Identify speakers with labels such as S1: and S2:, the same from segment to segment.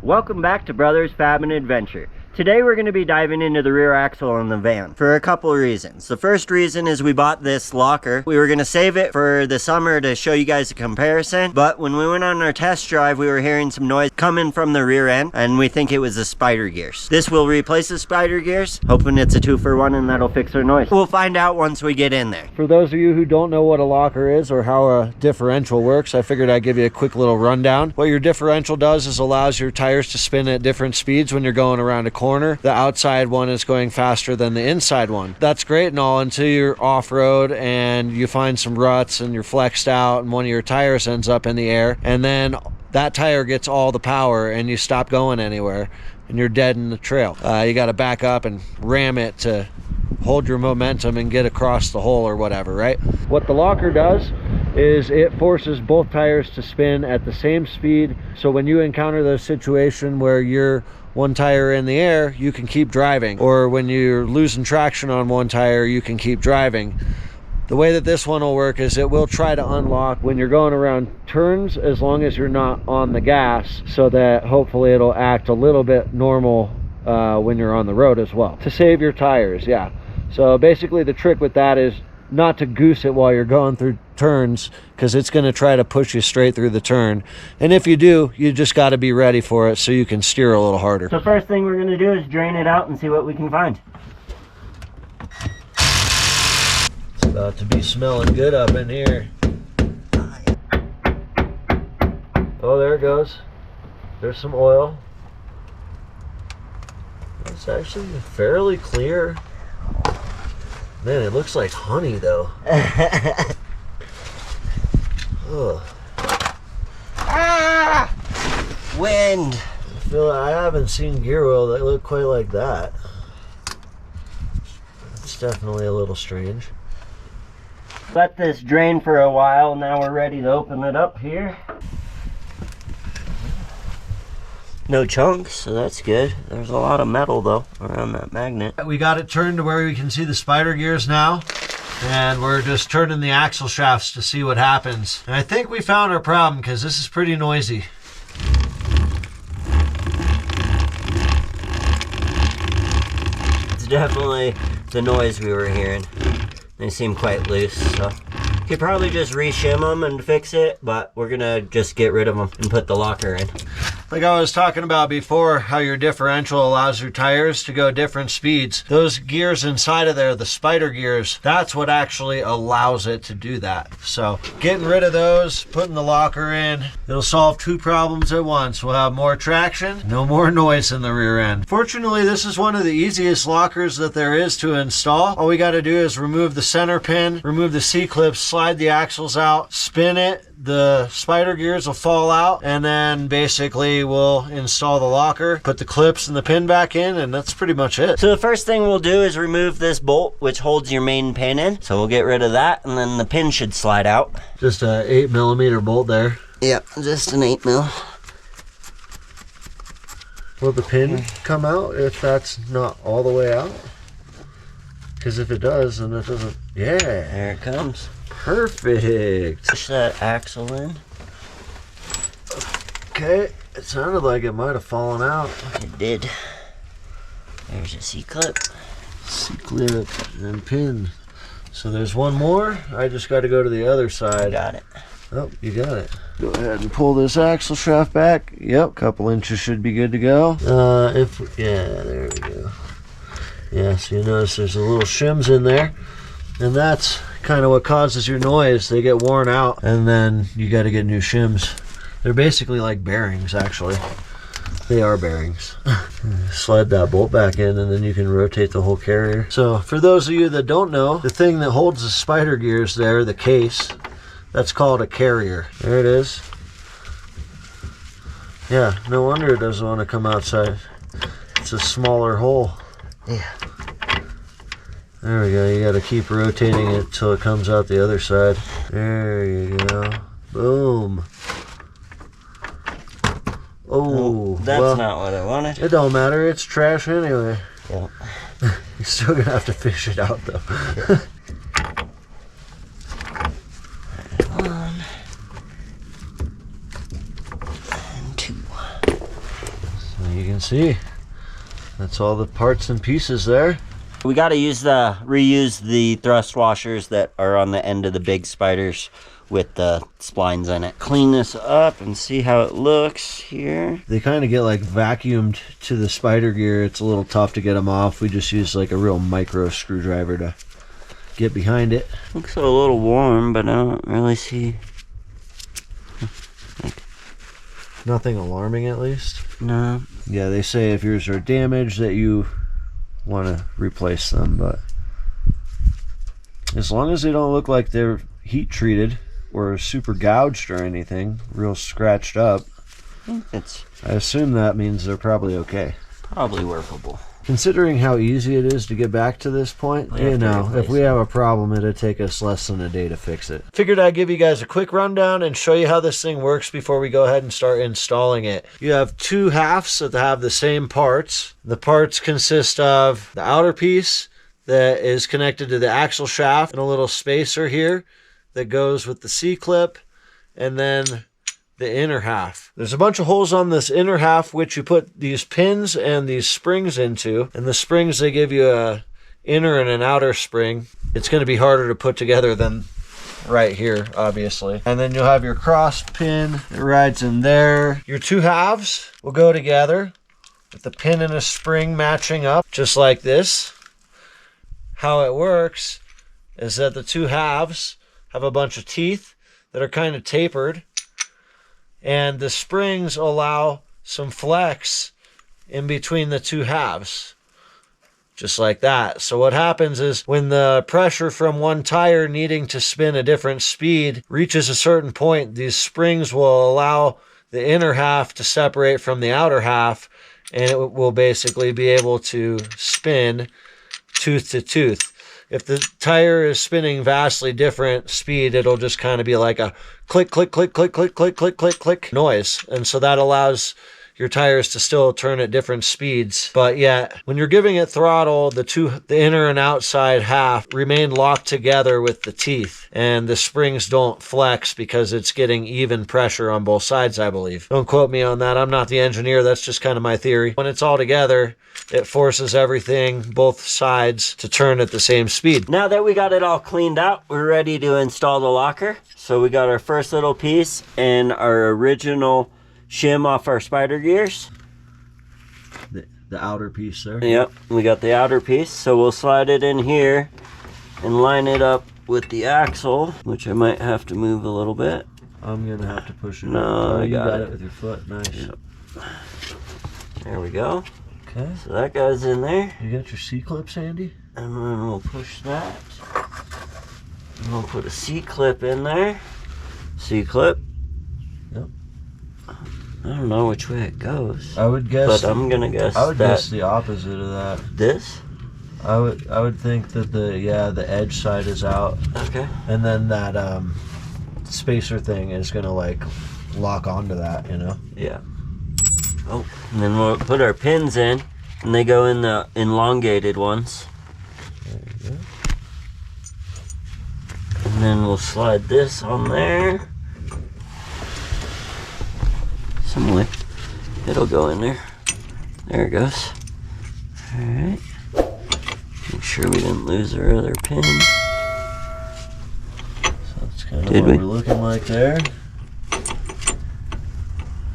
S1: Welcome back to Brothers Fab and Adventure. Today we're going to be diving into the rear axle in the van for a couple of reasons. The first reason is we bought this locker. We were going to save it for the summer to show you guys a comparison, but when we went on our test drive, we were hearing some noise coming from the rear end, and we think it was the spider gears. This will replace the spider gears, hoping it's a 2-for-1 and that'll fix our noise. We'll find out once we get in there.
S2: For those of you who don't know what a locker is or how a differential works, I figured I'd give you a quick little rundown. What your differential does is allows your tires to spin at different speeds when you're going around a corner. The outside one is going faster than the inside one. That's great and all until you're off-road and you find some ruts and you're flexed out and one of your tires ends up in the air, and then that tire gets all the power and you stop going anywhere and you're dead in the trail. You got to back up and ram it to hold your momentum and get across the hole or whatever, right? What the locker does is it forces both tires to spin at the same speed, so when you encounter the situation where you're one tire in the air, you can keep driving, or when you're losing traction on one tire, you can keep driving. The way that this one will work is it will try to unlock when you're going around turns, as long as you're not on the gas, so that hopefully it'll act a little bit normal when you're on the road as well, to save your tires. Yeah, so basically the trick with that is not to goose it while you're going through turns, because it's going to try to push you straight through the turn, and if you do, you just got to be ready for it so you can steer a little harder.
S1: So first thing we're going to do is drain it out and see what we can find.
S2: It's about to be smelling good up in here. Oh, there it goes. There's some oil. It's actually fairly clear. Man, it looks like honey though. Ugh.
S1: Ah! Wind!
S2: I haven't seen gear oil that look quite like that. It's definitely a little strange.
S1: Let this drain for a while. Now we're ready to open it up here. No chunks, so that's good. There's a lot of metal though around that magnet.
S2: We got it turned to where we can see the spider gears now, and we're just turning the axle shafts to see what happens. And I think we found our problem, because this is pretty noisy.
S1: It's definitely the noise we were hearing. They seem quite loose, so you could probably just re-shim them and fix it, but we're gonna just get rid of them and put the locker in.
S2: Like I was talking about before, how your differential allows your tires to go different speeds. Those gears inside of there, the spider gears, that's what actually allows it to do that. So getting rid of those, putting the locker in, it'll solve two problems at once. We'll have more traction, no more noise in the rear end. Fortunately, this is one of the easiest lockers that there is to install. All we got to do is remove the center pin, remove the C-clips, slide the axles out, spin it, the spider gears will fall out, and then basically we'll install the locker, put the clips and the pin back in, and that's pretty much it.
S1: So the first thing we'll do is remove this bolt which holds your main pin in. So we'll get rid of that, and then the pin should slide out.
S2: Just a 8mm bolt there.
S1: Yep, just an 8mm.
S2: Will the pin come out if that's not all the way out? Because if it does, then it doesn't. Yeah,
S1: there it comes.
S2: Perfect.
S1: Push that axle in.
S2: Okay, it sounded like it might have fallen out.
S1: It did. There's a C-clip.
S2: C-clip and pin. So there's one more. I just got to go to the other side.
S1: Got it.
S2: Oh, you got it. Go ahead and pull this axle shaft back. Yep, couple inches should be good to go. Yeah, there we go. Yeah, so you notice there's a little shims in there, and that's kind of what causes your noise. They get worn out, and then you got to get new shims. They're basically like bearings, actually. They are bearings. Slide that bolt back in, and then you can rotate the whole carrier. So for those of you that don't know, the thing that holds the spider gears there, the case, that's called a carrier. There it is. Yeah, no wonder it doesn't want to come outside. It's a smaller hole.
S1: Yeah.
S2: There we go. You got to keep rotating it till it comes out the other side. There you go. Boom. Oh,
S1: that's
S2: well,
S1: not what I wanted.
S2: It don't matter. It's trash anyway.
S1: Yep.
S2: You're still gonna have to fish it out though.
S1: One and two.
S2: you can see that's all the parts and pieces there.
S1: We got to reuse the thrust washers that are on the end of the big spiders with the splines in it. Clean this up and see how it looks here.
S2: They kind of get like vacuumed to the spider gear. It's a little tough to get them off. We just use like a real micro screwdriver to get behind it.
S1: Looks a little warm, but I don't really see
S2: nothing alarming, at least.
S1: No.
S2: Yeah, they say if yours are damaged that you want to replace them, but as long as they don't look like they're heat treated or super gouged or anything, real scratched up, I assume that means they're probably okay.
S1: Probably workable.
S2: Considering how easy it is to get back to this point, you know, if we have a problem, it'd take us less than a day to fix it. Figured I'd give you guys a quick rundown and show you how this thing works before we go ahead and start installing it. You have two halves that have the same parts. The parts consist of the outer piece that is connected to the axle shaft and a little spacer here that goes with the C-clip, and then the inner half. There's a bunch of holes on this inner half which you put these pins and these springs into, and the springs, they give you a inner and an outer spring. It's going to be harder to put together than right here, obviously. And then you'll have your cross pin that rides in there. Your two halves will go together with the pin and a spring matching up just like this. How it works is that the two halves have a bunch of teeth that are kind of tapered, and the springs allow some flex in between the two halves, just like that. So what happens is when the pressure from one tire needing to spin a different speed reaches a certain point, these springs will allow the inner half to separate from the outer half, and it will basically be able to spin tooth to tooth. If the tire is spinning vastly different speed, it'll just kind of be like a click, click, click, click, click, click, click, click, click noise. And so that allows your tires to still turn at different speeds. But yet, when you're giving it throttle, the inner and outside half remain locked together with the teeth. And the springs don't flex because it's getting even pressure on both sides, I believe. Don't quote me on that. I'm not the engineer. That's just kind of my theory. When it's all together, it forces everything, both sides, to turn at the same speed.
S1: Now that we got it all cleaned out, we're ready to install the locker. So we got our first little piece and our original shim off our spider gears.
S2: The outer piece there.
S1: Yep, we got the outer piece. So we'll slide it in here and line it up with the axle, which I might have to move a little bit.
S2: I'm gonna have to push it.
S1: No,
S2: you got it with your foot. Nice.
S1: Yep. There we go.
S2: Okay.
S1: So that goes in there.
S2: You got your C-clips handy?
S1: And then we'll push that. And we'll put a C-clip in there. C-clip.
S2: Yep.
S1: I don't know which way it goes.
S2: I would guess.
S1: But I'm gonna guess.
S2: I would guess the opposite of that.
S1: This?
S2: I would think that the edge side is out.
S1: Okay.
S2: And then that spacer thing is gonna like lock onto that, you know?
S1: Yeah. Oh, and then we'll put our pins in, and they go in the elongated ones.
S2: There you go.
S1: And then we'll slide this on there. Some way. It'll go in there. There it goes. Alright. Make sure we didn't lose our other pin.
S2: So that's kind of what we're looking like there.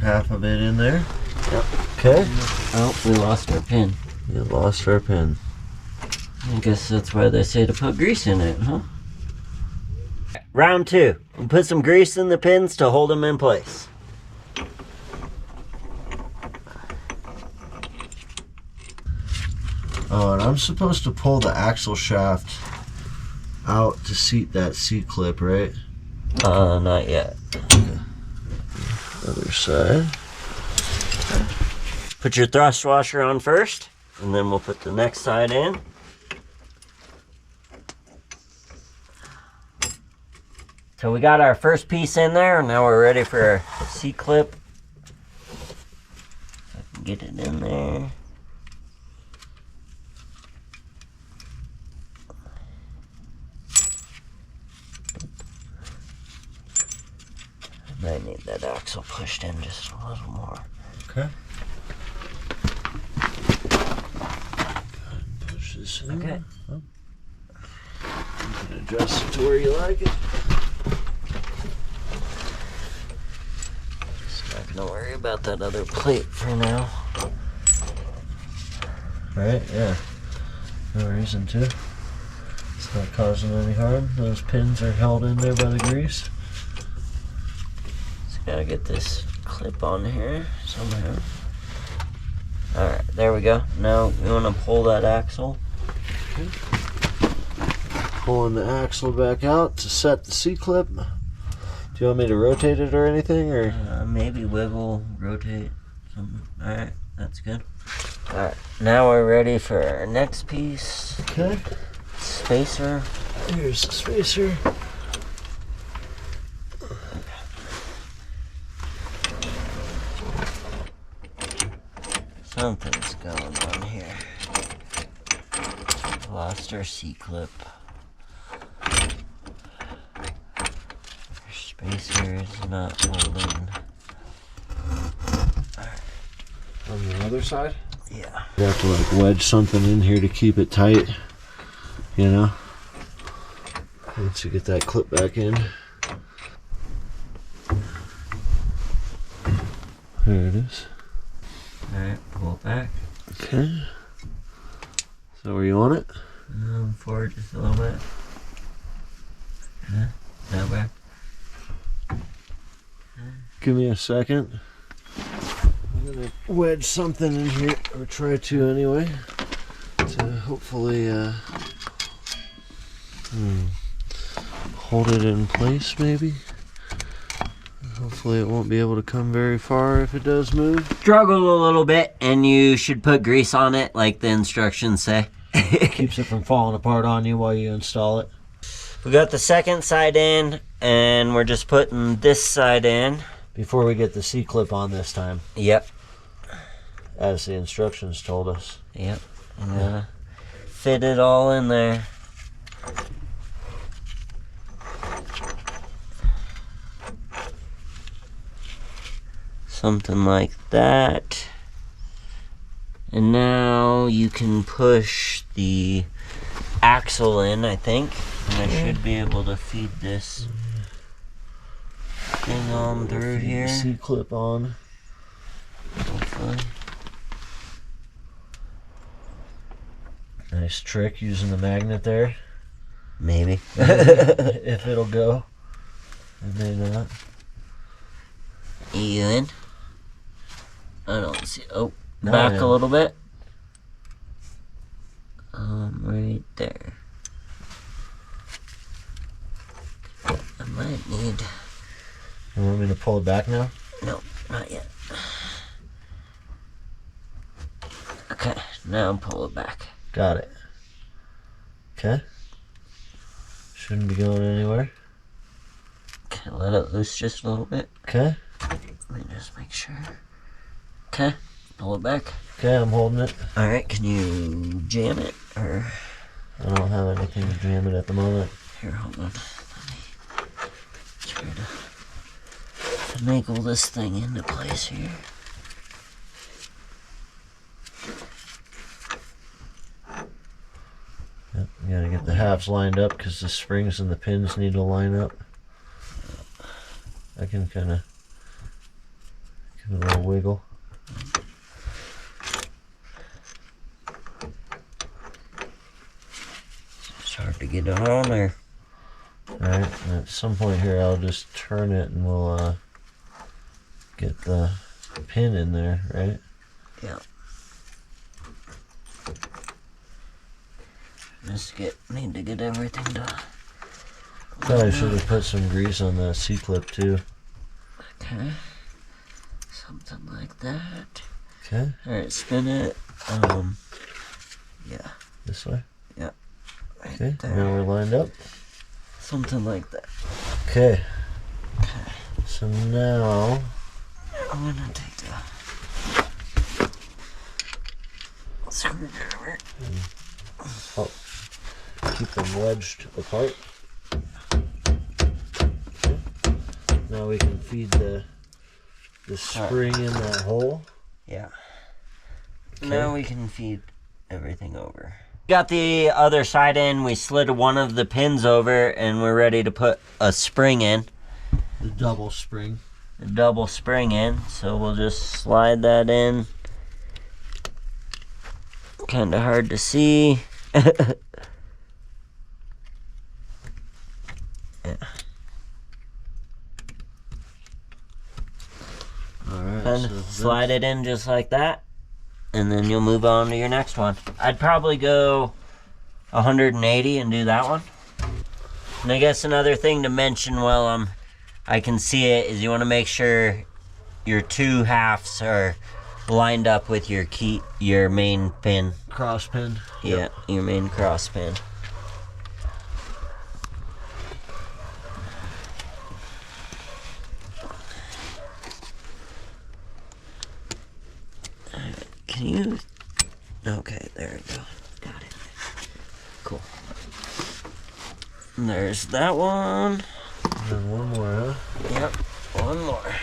S2: Half of it in there.
S1: Yep.
S2: Okay.
S1: Oh, we lost our pin.
S2: We lost our pin.
S1: I guess that's why they say to put grease in it, huh? Round two. We'll put some grease in the pins to hold them in place.
S2: Oh, and I'm supposed to pull the axle shaft out to seat that C-clip, right?
S1: Not yet.
S2: Okay. Other side.
S1: Put your thrust washer on first, and then we'll put the next side in. So we got our first piece in there, and now we're ready for a C-clip. I can get it in there. I might need that axle pushed in just a little more.
S2: Okay.
S1: Okay.
S2: You can adjust it to where you like it.
S1: Just not gonna worry about that other plate for now.
S2: Right? Yeah. No reason to. It's not causing any harm. Those pins are held in there by the grease.
S1: Just gotta get this clip on here somehow. Alright, there we go. Now you wanna pull that axle.
S2: Okay. Pulling the axle back out to set the C-clip. Do you want me to rotate it or anything? Or
S1: maybe wiggle, rotate, something. Alright, that's good. Alright, now we're ready for our next piece.
S2: okay.
S1: Spacer.
S2: Here's the spacer.
S1: Something's going on here. Lost our C-clip. Our spacer is not holding.
S2: On the other side?
S1: Yeah.
S2: You have to like wedge something in here to keep it tight, you know? Once you get that clip back in. There it is.
S1: Alright, pull it back.
S2: Okay. So where you want it?
S1: Forward just a little bit. Now back.
S2: Give me a second. I'm gonna wedge something in here, or try to anyway, to hopefully hold it in place maybe. Hopefully it won't be able to come very far if it does move.
S1: Struggle a little bit, and you should put grease on it like the instructions say.
S2: Keeps it from falling apart on you while you install it.
S1: We got the second side in, and we're just putting this side in.
S2: Before we get the C-clip on this time.
S1: Yep.
S2: As the instructions told us.
S1: Yep. I'm gonna fit it all in there. Something like that. And now you can push the axle in, I think. And I should be able to feed this thing on through here.
S2: C-clip on.
S1: Hopefully.
S2: Nice trick using the magnet there.
S1: Maybe.
S2: If it'll go. It may not.
S1: You in? I don't see. Oh,
S2: No,
S1: back
S2: yeah.
S1: a little bit. Right there. I might need.
S2: You want me to pull it back now?
S1: No, not yet. Okay, now pull it back.
S2: Got it. Okay. Shouldn't be going anywhere.
S1: Okay, let it loose just a little bit.
S2: Okay.
S1: Let me just make sure. Okay, pull it back.
S2: Okay, I'm holding it.
S1: Alright, can you jam it? Or
S2: I don't have anything to jam it at the moment.
S1: here, hold on. Let me try to finagle this thing into place here.
S2: Yep, you gotta get the halves lined up because the springs and the pins need to line up. I can kind of give it a little wiggle.
S1: It's hard to get it on there.
S2: Alright, and at some point here I'll just turn it and we'll get the pin in there, right?
S1: Yeah. Need to get everything done.
S2: Thought I should have put some grease on the C-clip too.
S1: Okay. Something like that.
S2: Okay,
S1: Alright, spin it. Yeah.
S2: this way.
S1: Yeah. Right
S2: Okay,
S1: there.
S2: now we're lined up.
S1: Something like that.
S2: Okay,
S1: Okay.
S2: so now
S1: I'm gonna take the screwdriver.
S2: oh, keep them wedged apart. Okay. Now we can feed the spring in that hole.
S1: Yeah.
S2: Okay.
S1: Now we can feed everything over. Got the other side in. We slid one of the pins over and we're ready to put a spring in.
S2: The double spring.
S1: The double spring in. So we'll just slide that in. Kind of hard to see. Yeah.
S2: Alright,
S1: And slide it in just like that. And then you'll move on to your next one. I'd probably go 180 and do that one. And I guess another thing to mention while I can see it is you want to make sure your two halves are lined up with your main pin.
S2: Cross pin.
S1: Yeah,
S2: Yep.
S1: your main cross pin. Can you? Okay, there we go. Got it. Cool. And there's that one.
S2: And then one more, huh?
S1: Yep, one more.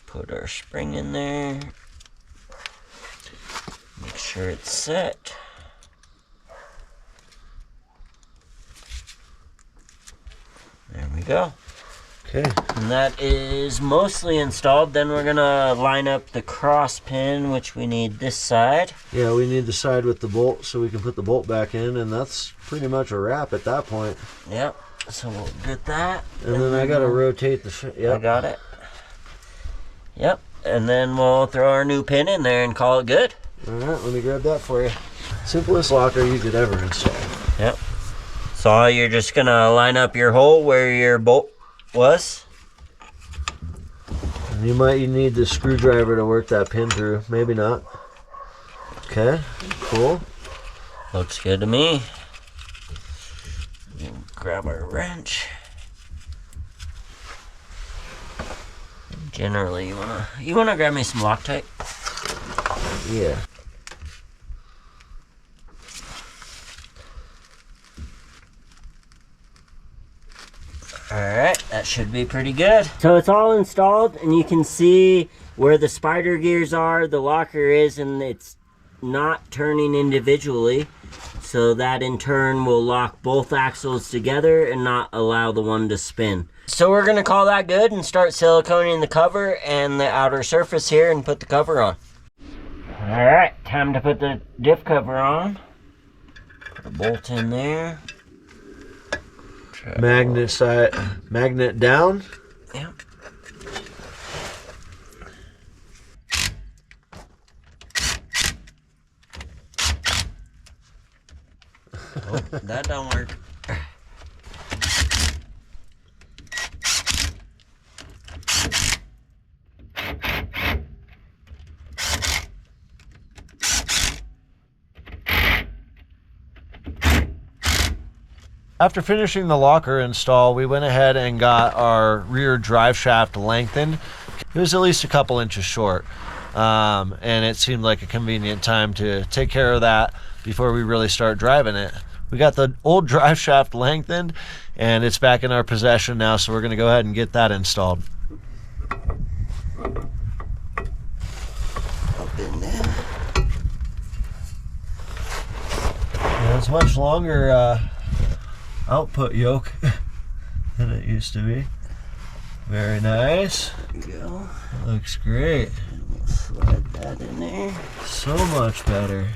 S1: Put our spring in there. Make sure it's set. There we go.
S2: Okay.
S1: And that is mostly installed. Then we're gonna line up the cross pin, which we need this side.
S2: Yeah, we need the side with the bolt so we can put the bolt back in, and that's pretty much a wrap at that point.
S1: Yep. So we'll get that.
S2: And then I gotta rotate the
S1: I got it. Yep. And then we'll throw our new pin in there and call it good.
S2: Alright, let me grab that for you. Simplest locker you could ever install.
S1: Yep. So you're just gonna line up your hole where your bolt was.
S2: And you might need the screwdriver to work that pin through. Maybe not. Okay, cool.
S1: Looks good to me. Grab our wrench. Generally, you wanna grab me some Loctite?
S2: Yeah.
S1: Alright, that should be pretty good. So it's all installed and you can see where the spider gears are, the locker is, and it's not turning individually. So that in turn will lock both axles together and not allow the one to spin. So we're gonna call that good and start siliconing the cover and the outer surface here and put the cover on. Alright, time to put the diff cover on. Put a bolt in there.
S2: Magnet side, magnet down.
S1: Yep. Oh, that don't work.
S2: After finishing the locker install, we went ahead and got our rear drive shaft lengthened. It was at least a couple inches short, and it seemed like a convenient time to take care of that before we really start driving it. We got the old drive shaft lengthened, and it's back in our possession now, so we're going to go ahead and get that installed.
S1: Up in there.
S2: Yeah, it's much longer output yoke than it used to be. Very nice.
S1: There we go.
S2: Looks great.
S1: And we'll slide that in there.
S2: So much better.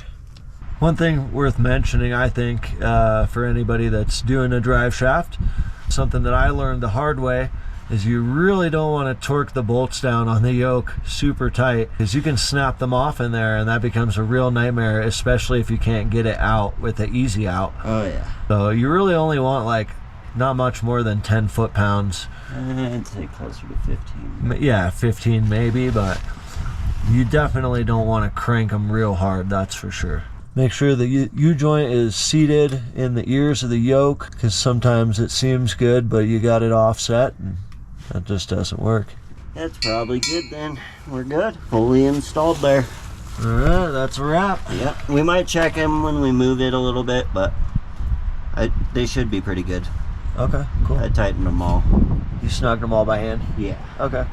S2: One thing worth mentioning, I think, for anybody that's doing a drive shaft, something that I learned the hard way, is you really don't want to torque the bolts down on the yoke super tight, because you can snap them off in there and that becomes a real nightmare, especially if you can't get it out with the easy out.
S1: Oh yeah.
S2: So you really only want like not much more than 10 foot-pounds.
S1: I'd say closer to 15.
S2: Yeah, 15 maybe, but you definitely don't want to crank them real hard, that's for sure. Make sure the U-joint is seated in the ears of the yoke, because sometimes it seems good, but you got it offset, and that just doesn't work.
S1: That's probably good then. We're good. Fully installed there.
S2: All right, that's a wrap.
S1: Yep. We might check them when we move it a little bit, but they should be pretty good.
S2: Okay, cool.
S1: I tightened them all.
S2: You snugged them all by hand?
S1: Yeah.
S2: Okay.